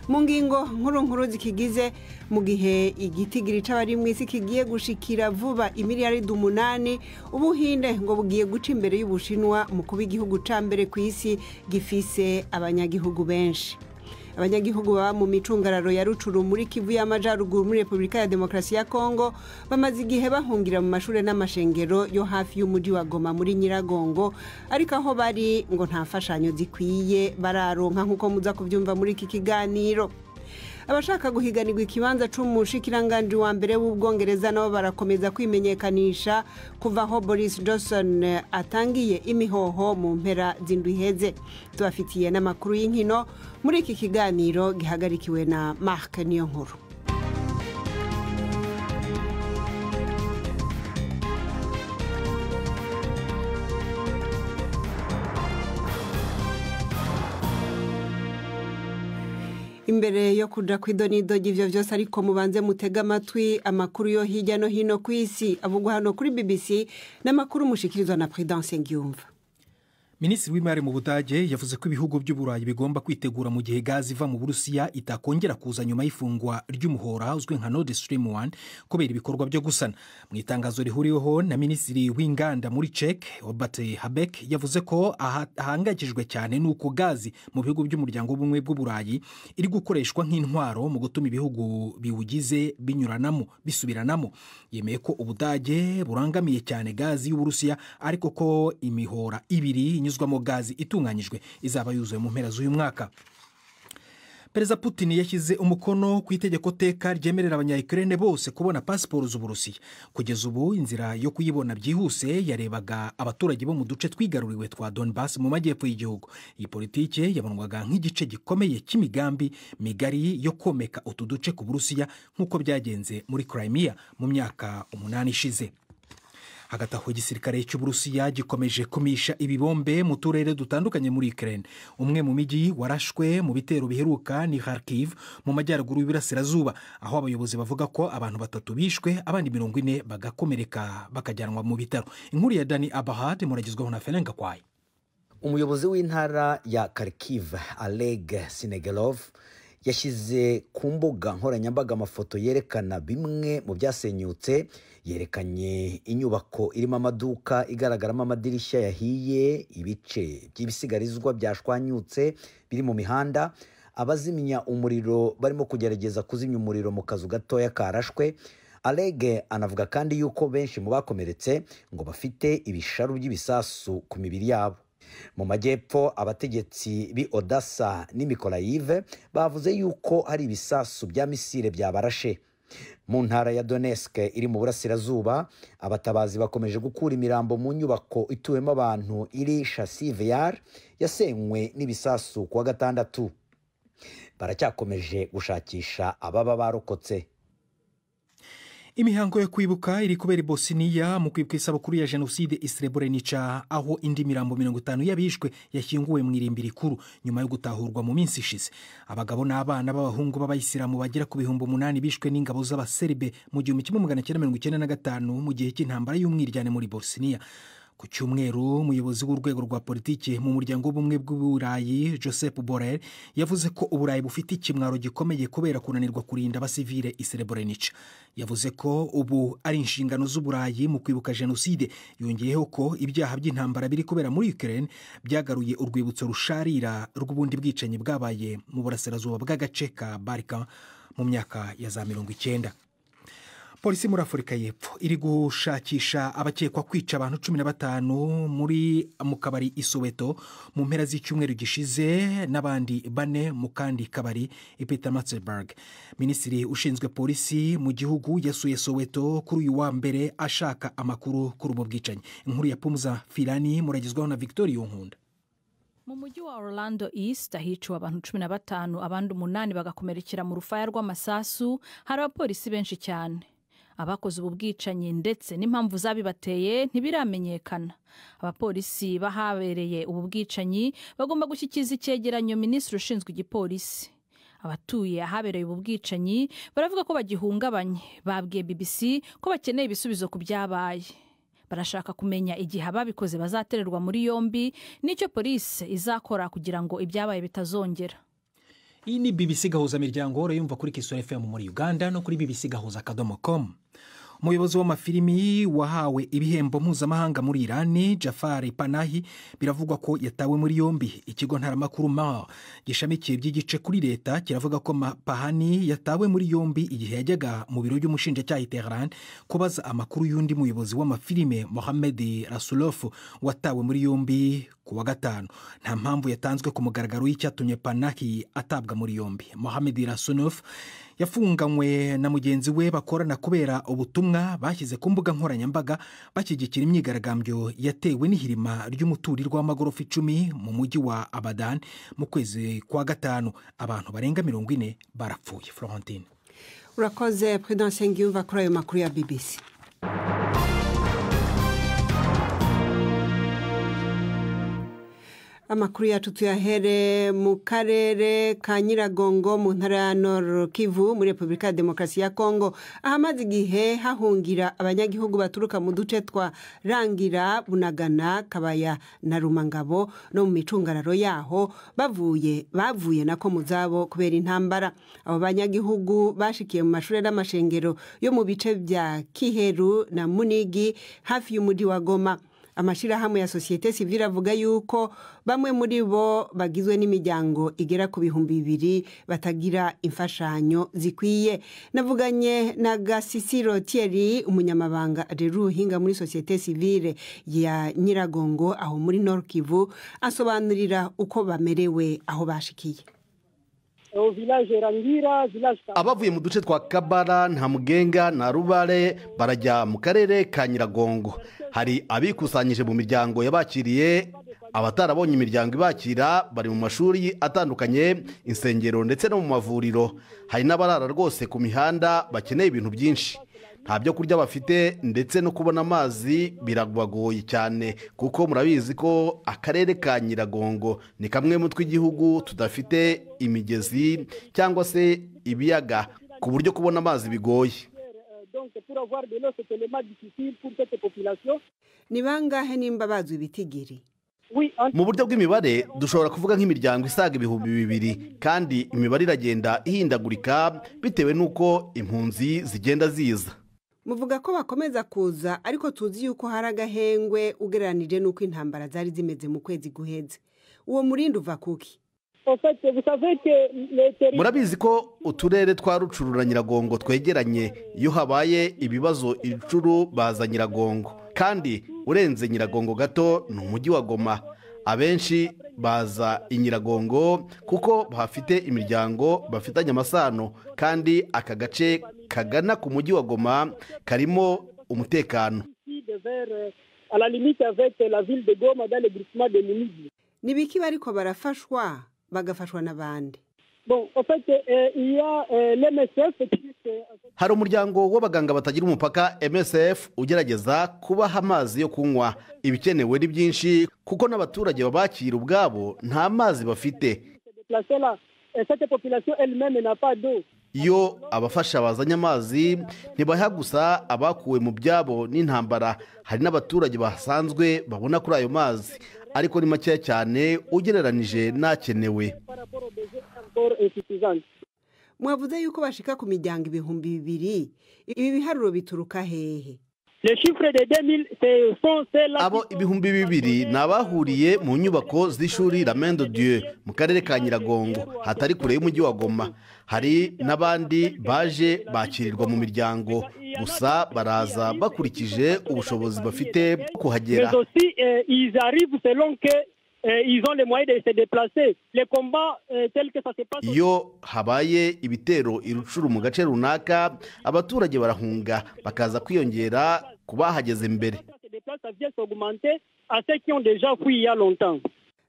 mu ngingo nkuru zikigize mu gihe igitigiri c'abari mw'isi kigiye gushikira vuba imiliyaridi 8 ubuhinde ngo bugiye guca imbere y'Ubushinwa mu kuba igihugu ca mbere kw'isi gifise abanyagihugu benshi. Abanyagihugu baba mu micungararo ya Rucuru muri Kivu y'Amajaruguru muri Republika ya Demokarasi ya Kongo bamaze igihe bahungira mu mashure n'amashengero yo hafi y'umuji wa Goma muri Nyiragongo, ariko aho bari ngo nta mfashanyo zikwiye bararonka nkuko muza kuvyumva muri iki kiganiro. Abashaka guhiganirwa ikibanza c'umushikiranganje wa mbere w'Ubwongereza nabo barakomeza kwimenyekanisha kuva aho Boris Johnson atangiye imihoho mu mpera z'indwi iheze. Tubafitiye n'amakuru y'inkino muri iki kiganiro gihagarikiwe na Mark Niyonkuru. Imbere yo kuja kw'idonido ry'ivyo vyose ariko mubanze mutega amatwi amakuru yo hirya no hino kw'isi avugwa hano kuri BBC n'amakuru mushikirizwa na Prudence Ngiyumva. Minisitiri w'imari mu Budage yavuze ko ibihugu by'Uburayi bigomba kwitegura mu gihe gazi iva mu Burusiya itakongera kuza nyuma y'ifungwa ry'umuhora uzwi nka Nord Stream 1 kubera ibikorwa byo gusana. Mu itangazo rihuriweho na Minisitiri w'inganda muri Czech Robert Habeck yavuze ko ahangayikishijwe cyane nuko gazi mu bihugu by'umuryango w'ubumwe bw'Uburayi iri gukoreshwa nk'intwaro mu gutuma ibihugu biwugize binyuranamo bisubiranamo. Yemeye ko Ubudage burangamiye cyane gazi y'Uburusiya ariko ko imihora ibiri inyuzwamo gazi itunganyijwe izaba yuzuye mu mpera z'uyu mwaka. Perezida Putin yashyize umukono ku itegeko teka ryemerera abanya-Ukraine bose kubona pasiporo z'Uburusiya. Kugeza ubu inzira yo kuyibona byihuse yarebaga abaturage bo mu duce twigaruriwe twa Donbass mu majyepfo y'igihugu. Iyi politike yabonwaga nk'igice gikomeye cy'imigambi migari yo komeka utu duce ku Burusiya nk'uko byagenze muri Crimea mu myaka 8 ishize. Hagati aho igisirikare cy'Uburusiya gikomeje kumisha ibibombe mu turere dutandukanye muri Ukraine. Umwe mu miji warashwe mu bitero biheruka ni Kharkiv mu majyaruguru y'Iburasirazuba, aho abayobozi bavuga ko abantu 3 bishwe abandi 40 bagakomereka bakajyanwa mu bitaro. Inkuru ya Dani Abahad muragizweho na Felenga Kwaye. Umuyobozi w'intara ya Kharkiv Oleg Sinegelov yashyize ku mbuga nkoranyambaga amafoto yerekana bimwe mu byasenyutse. Yerekanye inyubako irimo amaduka igaragaramo amadirishya yahiye, ibice by'ibisigarizwa byashwanyutse biri mu mihanda, abazimya umuriro barimo kugerageza kuzimya umuriro mu kazu gatoya karashwe. Oleg anavuga kandi yuko benshi mu bakomeretse ngo bafite ibisharu by'ibisasu ku mibiri yabo. Mu majyepfo abategetsi bi Odessa ni Mykolaiv bavuze yuko hari ibisasu bya misile byabarashe. Mu ntara ya Donetsk iri mu burasirazuba abatabazi bakomeje gukura imirambo mu nyubako ituwemo abantu iri Chasivyar yasenywe n'ibisasu kuwa gatandatu. Baracyakomeje gushakisha ababa barokotse. Imihango yo kwibuka iri kubera Bosnia mu kwibuka isabukuru ya Jenoside i Srebrenica, aho indi mirambo 50 yabishwe yashyinguwe mu irimbi rikuru nyuma yo gutahurwa mu minsi ishize. Abagabo n'abana b'abahungu b'abayisilamu bagera ku 8,000 bishwe n'ingabo z'abaserbe mu 1995 mu gihe cy'intambara y'umwiryane muri Bosnia. Ku cyumweru umuyobozi w'urwego rwa politiki mu muryango w'ubumwe bw'Uburayi Joseph Borrell yavuze ko Uburayi bufite ikimwaro gikomeye kubera kunanirwa kurinda abasivile i Srebrenica. Yavuze ko ubu ari inshingano z'Uburayi mu kwibuka Jenoside. Yongeyeho ko ibyaha by'intambara biri kubera muri Ukraine byagaruye urwibutso rusharira rw'ubundi bwicanyi bwabaye mu burasirazuba bw'agace ka Bari mu myaka ya za 90. Polisi muri Afurika y'Epfo iri gushakisha abakekwa kwica abantu 15 mu kabari i Soweto mu mpera z'icyumweru gishize n'abandi 4 mu kandi kabari i Pietermaritzburg. Minisitiri ushinzwe polisi mu gihugu yasuye Soweto kuri uyu wa mbere ashaka amakuru kuri ubu bwicanyi. Inkuru ya Pumza Filani muragizwaho na Victoria Nkunda. Mu mujyi wa Orlando East ahiciwe abantu 15 abandi 8 bagakomerekera mu rufaya rw'amasasu. Hari abapolisi benshi cyane. Abakoze ubu bwicanyi ndetse n'impamvu zabibateye ntibiramenyekana. Abapolisi bahabereye ubu bwicanyi bagomba gushyikiza icyegeranyo minisitiri ushinzwe igipolisi. Abatuye ahabereye ubu bwicanyi baravuga ko bagihungabanye. Babwiye BBC ko bakeneye ibisubizo ku byabaye. Barashaka kumenya igihe ababikoze bazatererwa muri yombi n'icyo polisi izakora kugira ngo ibyabaye bitazongera. iyi ni BBC gahuza miryango urayumva kuri Kisoro FM muri Uganda no kuri bbcgahuza.com. Umuyobozi w'amafilimi wahawe ibihembo mpuzamahanga muri Irani, Jafar Panahi, biravugwa ko yatawe muri yombi. Ikigo ntaramakuru MAR gishamikiye by'igice kuri leta kiravuga ko Pahani yatawe muri yombi igihe yajyaga mu biro by'umushinjacyaha i Tehran kubaza amakuru y'undi muyobozi w'amafilime Mohamed Rasulov watawe muri yombi kuwa gatanu. Nta mpamvu yatanzwe ku mugaragaro y'icyatumye Panahi atabwa muri yombi. Mohamed Rasulov yafunganywe na mugenzi we bakorana kubera ubutumwa bashyize ku mbuga nkoranyambaga bashyigikira imyigaragambyo yatewe n'ihirima ry'umuturirwa w'amagorofa 10 mu mujyi wa Abadan mu kwezi kwa gatanu. Abantu barenga 40 barapfuye. Florentine urakoze. Prudence Ngiyumva kuri ayo makuru ya BBC. Amakuru yacu tuyahere mu karere ka Nyiragongo mu ntara ya Nord Kivu muri Republika ya Demokarasi ya Kongo, ahamaze igihe hahungira abanyagihugu baturuka mu duce twa Rangira, Bunagana, Kabaya na Rumangabo no mu micungararo yaho bavuye nako mu zabo kubera intambara. Abo banyagihugu bashikiye mu mashuri n'amashengero yo mu bice bya Kiheru na Munigi hafi y'umujyi wa Goma. Amashirahamwe ya societe civile avuga yuko bamwe muri bo bagizwe n'imiryango igera ku 200 batagira imfashanyo zikwiye. Navuganye na Gasisiro Thierry, umunyamabanga ajeruhinga muri societe civile ya Nyiragongo aho muri Nord Kivu, asobanurira uko bamerewe aho bashikiye. Abavuye mu duce twa Kabara, Ntamugenga na Rubare barajya mu karere ka Nyiragongo. Hari abikusanyije mu miryango yabakiriye, abatarabonye imiryango ibakira bari mu mashuri atandukanye, insengero ndetse no mu mavuriro. Hari n'abarara rwose ku mihanda bakeneye ibintu byinshi. Nta byo kurya bafite ndetse no kubona amazi biragoye cyane, kuko murabizi ko akarere ka Nyiragongo ni kamwe mu tw'igihugu tudafite imigezi cyangwa se ibiyaga, ku buryo kubona amazi bigoye. Ni bangahe nimba bazwi bitigiri? Mu buryo bw'imibare dushobora kuvuga nk'imiryango isaga 200, kandi imibare iragenda ihindagurika bitewe n'uko impunzi zigenda ziza. Muvuga ko bakomeza kuza, ariko tuzi yuko hari agahengwe ugereranije n'uko intambara zari zimeze mu kwezi guheze. Uwo murindi uva kuki? Murabizi ko uturere twa Rucuru na Nyiragongo twegeranye. Iyo habaye ibibazo Rucuru baza Nyiragongo, kandi urenze Nyiragongo gato ni umujyi wa Goma. Abenshi baza i Nyiragongo kuko bafite imiryango bafitanye amasano, kandi aka gace kagana ku mujyi wa Goma karimo umutekano. Nibiki bariko barafashwa bagafashwa n'abandi? Hari umuryango w'abaganga batagira umupaka MSF ugerageza kubaha amazi yo kunywa. Ibikenewe ni byinshi kuko n'abaturage babakira ubwabo nta mazi bafite. Iyo abafasha bazanye amazi ntibaha gusa abakuwe mu byabo n'intambara, hari n'abaturage basanzwe babona kuri ayo mazi, ariko ni make cyane ugereranije nakenewe. Mwavuze yuko bashika ku miryango 200. Ibi biharuro bituruka hehe? Abo 200 nabahuriye mu nyubako z'ishuri La Main de Dieu mu karere ka Nyiragongo hatari kure y'umujyi wa Goma. Hari n'abandi baje bakirirwa mu miryango, gusa baraza bakurikije ubushobozi bafite kuhagera. Ils ont les moyens de se déplacer. Les combats tels que ça se passe. Iyo habaye ibitero Rucuru mu gace runaka, abaturage barahunga bakaza kwiyongera kubahageze mbere.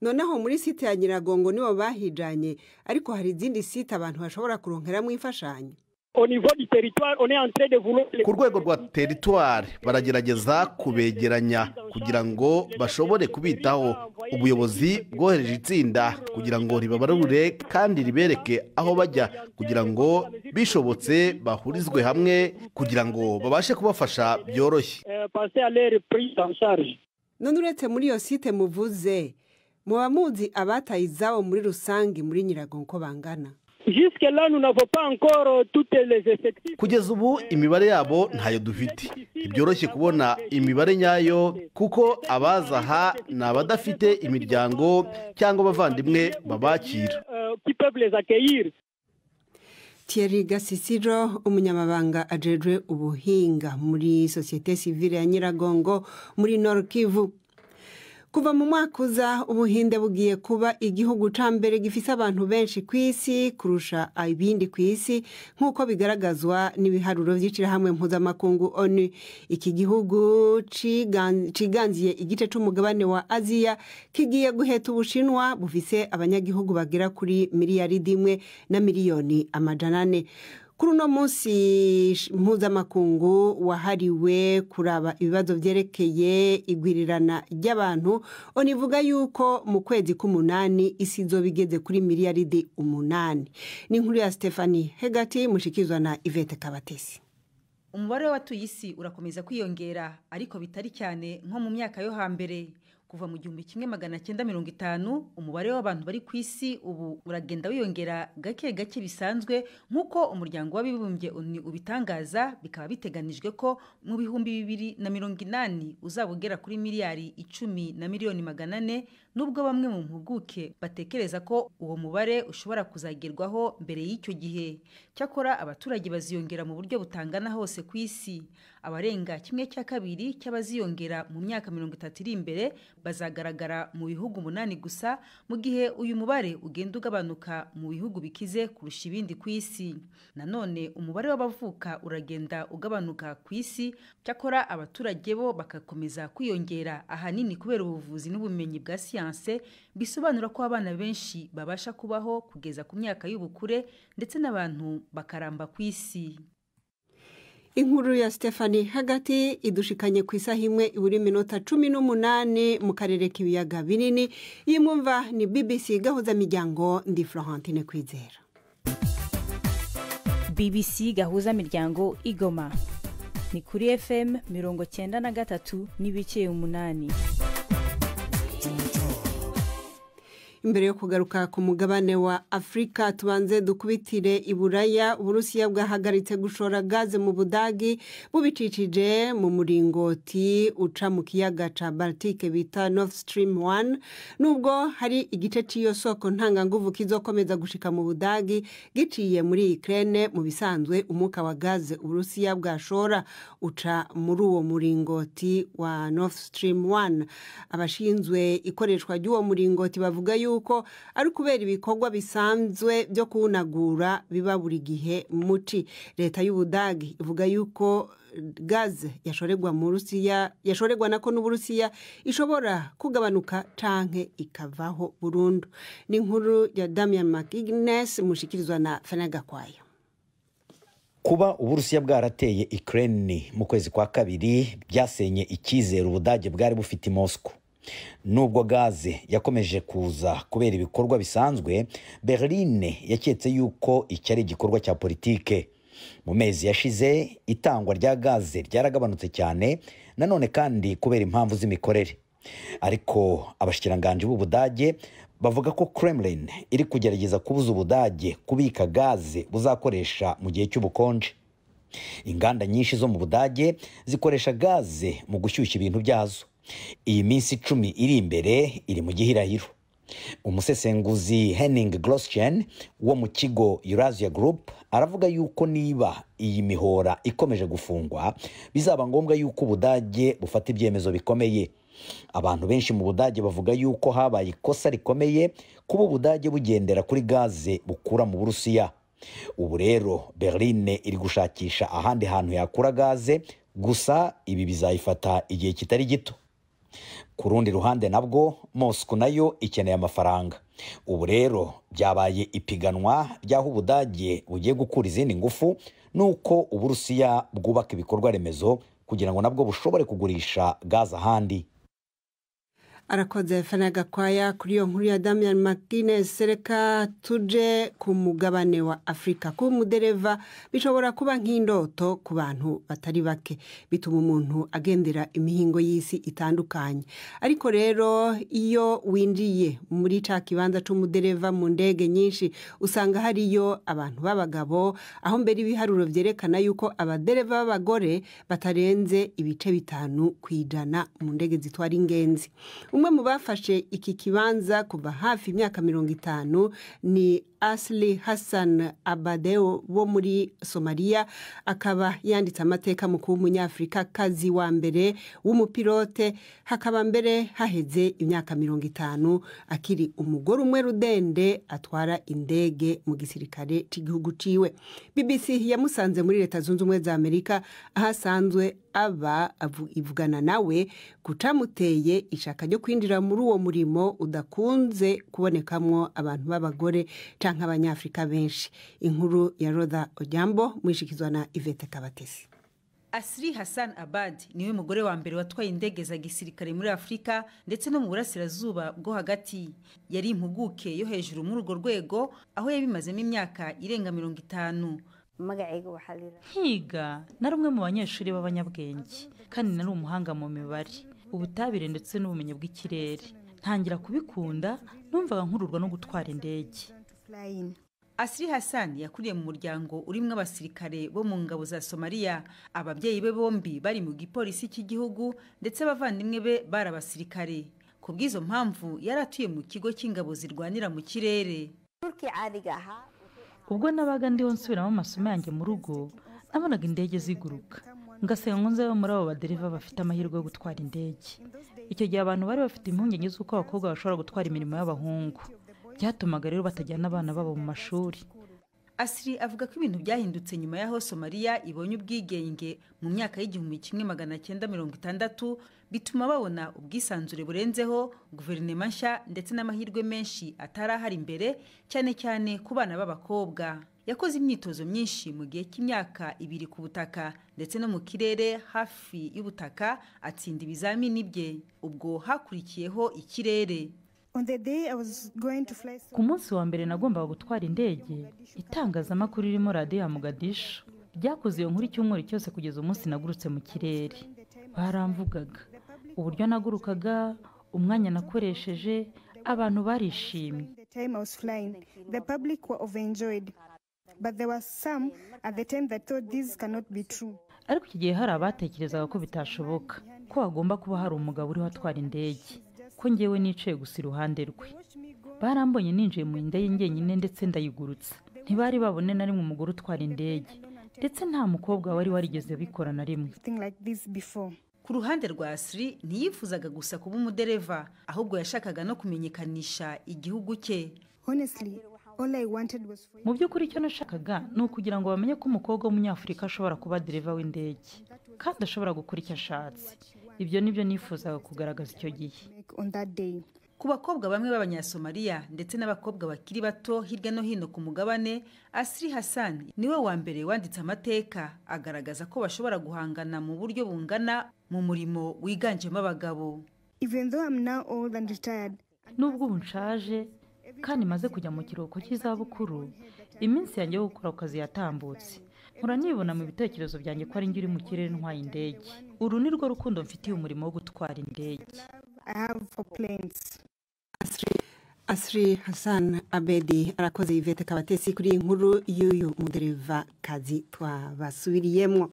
Noneho muri site ya Nyiragongo nibo bahijanye, ariko hari izindi site abantu bashobora kuronkeramo imfashanyo. Au niveau du territoire, on est en train de vouloir... Ku rwego rwa territoire baragerageza kubegeranya kugira ngo bashobore kubitaho. Ubuyobozi bwohereje itsinda kugira ngo ribabarure kandi ribereke aho bajya, kugira ngo bishobotse bahurizwe hamwe kugira ngo babashe kubafasha byoroshye. None uretse muri iyo site muvuze, muba muzi abataye izabo muri rusange muri Nyiragongo bangana? Jusque là, nous n'avons pas encore toutes les effectifs. Kugeza ubu imibare yabo ntayo dufite. Ntibyoroshye kubona imibare nyayo kuko abaza aha ni abadafite imiryango cyangwa abavandimwe babakira. Qui peuvent les accueillir. Thierry Gasisiro umunyamabanga ajejwe ubuhinga muri societe civile ya Nyiragongo muri Nord Kivu. Kuva mu mwaka uza ubuhinde bugiye kuba igihugu ca mbere gifise abantu benshi kw'isi kurusha ibindi kw'isi nk'uko bigaragazwa n'ibiharuro vy'ishirahamwe mpuzamakungu ONU. Iki gihugu ciganziye igice c'umugabane wa Aziya kigiye guheta Ubushinwa bufise abanyagihugu bagera kuri miliyaridi 1 na miliyoni 400. Kuri uno munsi mpuzamakungu wahariwe kuraba ibibazo vyerekeye igwirirana ry'abantu, onivuga yuko mu kwezi k'umunani isi izobigeze kuri miliyaridi 8. Ni inkuru ya Stephanie Hegati mushikizwa na Yvette Kabatesi. Umubare w'abatuye isi urakomeza kwiyongera ariko bitari cyane nko mu myaka yo hambere. Kuva mu 1950 umubare w'abantu bari ku isi ubu uragenda wiyongera gake gake bisanzwe nk'uko umuryango w'abibumbye ubitangaza, bikaba biteganijwe ko mu 2080 uzabugera kuri miliyari 10 na miliyoni 400, nubwo bamwe mu mpuguke batekereza ko uwo mubare ushobora kuzagerwaho mbere y'icyo gihe. Cyakora abaturage baziyongera mu buryo butangana hose ku isi. Abarenga 1/2 cy'abaziyongera mu myaka 30 iri imbere bazagaragara mu bihugu 8 gusa, mu gihe uyu mubare ugenda ugabanuka mu bihugu bikize kurusha ibindi ku isi. Nanone umubare w'abavuka uragenda ugabanuka ku isi, cyakora abaturage bo bakakomeza kwiyongera ahanini kubera ubuvuzi n'ubumenyi bwa siyanse, bisobanura ko abana benshi babasha kubaho kugeza ku myaka y'ubukure ndetse n'abantu bakaramba ku isi. Inkuru ya Stephanie Hagati idushikanye ku isaha imwe iburi minota 18 mu karere k'ibiyaga binini. Yimwumva ni BBC gahuza miryango, ndi Florentine Kwizera. BBC gahuza miryango Igoma ni kuri FM 93 n'ibice 8. Imbere yo kugaruka ku mugabane wa Afrika tubanze dukubitire Iburaya. Uburusiya bwahagaritse gushora gaze mu Budagi bubicicije mu muringoti uca mu kiyaga ca Baltic bita Nord Stream 1, nubwo hari igice c'iyo soko ntanganguvu kizokomeza gushika mu Budagi giciye muri Ukraine. Mu bisanzwe umuka wa gaze Uburusiya bwashora uca muri uwo muringoti wa Nord Stream 1. Abashinzwe ikoreshwa ry'uwo muringoti bavuga yuko ari kubera ibikorwa bisanzwe byo kunagura biba buri gihe muci. Leta y'Ubudagi ivuga yuko gaze yashoregwa mu Rusiya yashoregwa nako n'Uburusiya ishobora kugabanuka canke ikavaho burundu. Ni inkuru ya Damian McInnes mushikirizwa na Fenaga kwayo. Kuba Uburusiya bwarateye Ukraine mu kwezi kwa kabiri byasenye icyizere Ubudage bwari bufite i Moscow. Nubwo gaze yakomeje kuza kubera ibikorwa bisanzwe, Berlin yaketse yuko icyari igikorwa cya politike. Mu mezi yashize itangwa rya gaze ryaragabanutse cyane, nanone kandi kubera impamvu z'imikorere. Ariko abashikiranganje b'Ubudage bavuga ko Kremlin iri kugerageza kubuza Ubudage kubika gaze buzakoresha mu gihe cy'ubukonje. Inganda nyinshi zo mu Budage zikoresha gaze mu gushyushya ibintu byazo. Iyi minsi 10 iri imbere iri mu gihirahiro. Umusesenguzi Henning Gloschen wo mu kigo Eurasia Group aravuga yuko niba iyi mihora ikomeje gufungwa bizaba ngombwa yuko Ubudage bufata ibyemezo bikomeye. Abantu benshi mu Budage bavuga yuko habaye ikosa rikomeye kuba Ubudage bugendera kuri gaze bukura mu Burusiya. Ubu rero Berlin iri gushakisha ahandi hantu yakura gaze, gusa ibi bizayifata igihe kitari gito. Ku rundi ruhande nabwo Moscow nayo ikeneye amafaranga. Ubu rero byabaye ipiganwa ryaho Ubudage bugiye gukura izindi ngufu nuko Uburusiya bwubaka ibikorwa remezo kugira ngo nabwo bushobore kugurisha gaze ahandi. arakoze Fanaga Kwaya kuri iyo nkuru ya Damian Martinez. Reka tuje ku mugabane wa Afrika. Ku mudereva bishobora kuba nk'indoto ku bantu batari bake, bituma umuntu agendera imihingo y'isi itandukanye. Ariko rero iyo winjiye muri ca kibanza c'umudereva mu ndege nyinshi usanga hariyo abantu b'abagabo, aho mbere ibiharuro vyerekana yuko abadereva b'abagore batarenze ibice 5 kwijana mu ndege zitwara ingenzi. Umwe mu bafashe iki kibanza kuva hafi imyaka 50 ni Asli Hassan Abadeo wo muri Somalia, akaba yanditse amateka mu kuba umunyafrika kazi wa mbere w'umupilote, hakaba mbere haheze imyaka 50 akiri umugore umwe rudende atwara indege mu gisirikare cy'igihugu ciwe. BBC yamusanze muri Leta Zunze Ubumwe za Amerika, ahasanzwe ivugana nawe kucamuteye ishaka ryo kwinjira muri uwo murimo udakunze kubonekamwo abantu b'abagore canke abanyafrika benshi. Inkuru ya Roda Ojambo mwishikizwa na Ivete Kabatesi. Asli Hassan Abad niwe mugore wa mbere watwaye indege za gisirikare muri Afrika ndetse no mu burasirazuba bwo hagati. Yari impuguke yo hejuru muri urwo rwego, aho yabimazemo imyaka irenga 50. Higa nari umwe mu banyeshuri b'abanyabwenge kandi nari umuhanga mu mibare, ubutabire ndetse n'ubumenyi bw'ikirere. Ntangira kubikunda, numvaga nkururwa no gutwara indege. Asli Hassan yakuriye mu muryango urimwe abasirikare bo mu ngabo za Somalia. Ababyeyi be bombi bari mu gipolisi cy'igihugu ndetse abavandimwe be bari abasirikare. Ku bw'izo mpamvu yaratuye mu kigo cy'ingabo zirwanira mu kirere. Ubwo nabaga ndiho nsubiramo amasomo yanjye mu rugo, nabonaga indege ziguruka, ngasenga ngo nzabe muri abo badereva bafite amahirwe yo gutwara indege. Icyo gihe abantu bari bafite impungenge z'uko abakobwa bashobora gutwara imirimo y'abahungu, byatumaga rero batajyana abana babo mu mashuri. Asli avuga ko ibintu byahindutse nyuma y'aho Somalia ibonye ubwigenge mu myaka y'1960, bituma babona ubwisanzure burenzeho, guverinoma nshya ndetse n'amahirwe menshi atarahari imbere, cyane cyane ku bana b'abakobwa. Yakoze imyitozo myinshi mu gihe cy'imyaka 2 ku butaka ndetse no mu kirere hafi y'ubutaka, atsinda ibizamini bye. Ubwo hakurikiyeho ikirere. Ku munsi wa mbere nagombaga gutwara indege, itangazamakuru ririmo radiyo ya Mogadishu ryakoze iyo nkuru icyumweru cyose kugeza umunsi nagurutse mu kirere. Baramvugaga uburyo nagurukaga, umwanya nakoresheje, abantu barishimye. Ariko iki gihe hari abatekerezaga ko bitashoboka, ko hagomba kuba hari umugabo uriho atwara indege, ko ngewe nicaye gusa iruhande rwe. Barambonye ninjiye mu ndege njyenyine ndetse ndayigurutsa. Ntibari babone na rimwe umugore utwara indege, ndetse nta mukobwa wari warigeze bikora na rimwe. Ku ruhande rwa Asli ntiyifuzaga gusa kuba umudereva, ahubwo yashakaga no kumenyekanisha igihugu cye. Mu by'ukuri icyo nashakaga ni ukugira ngo bamenye ko umukobwa w'umunyafurika ashobora kuba dereva w'indege kandi ashobora gukora icyo ashatse. Ibyo nibyo nifuzaga kugaragaza icyo gihe. Ku bakobwa bamwe b'Abanyasomalia ndetse n'abakobwa bakiri bato hirya no hino ku mugabane, Asli Hassan niwe wa mbere wanditse amateka, agaragaza ko bashobora guhangana mu buryo bungana mu murimo wiganjemo abagabo. Nubwo ubu nshaje kandi maze kujya mu kiruhuko cy'izabukuru, iminsi yanjye yo gukora akazi yatambutse. Nkora nibona mu bitekerezo byanjye ko ari njye uri mu kirere ntwaye indege. Uru ni rwo rukundo mfitiye umurimo wo gutwara indege. Asli Hassan Abedi arakoze Ivete Kabatesi kuri inkuru y'uyu mudereva kazi twabasubiriyemo.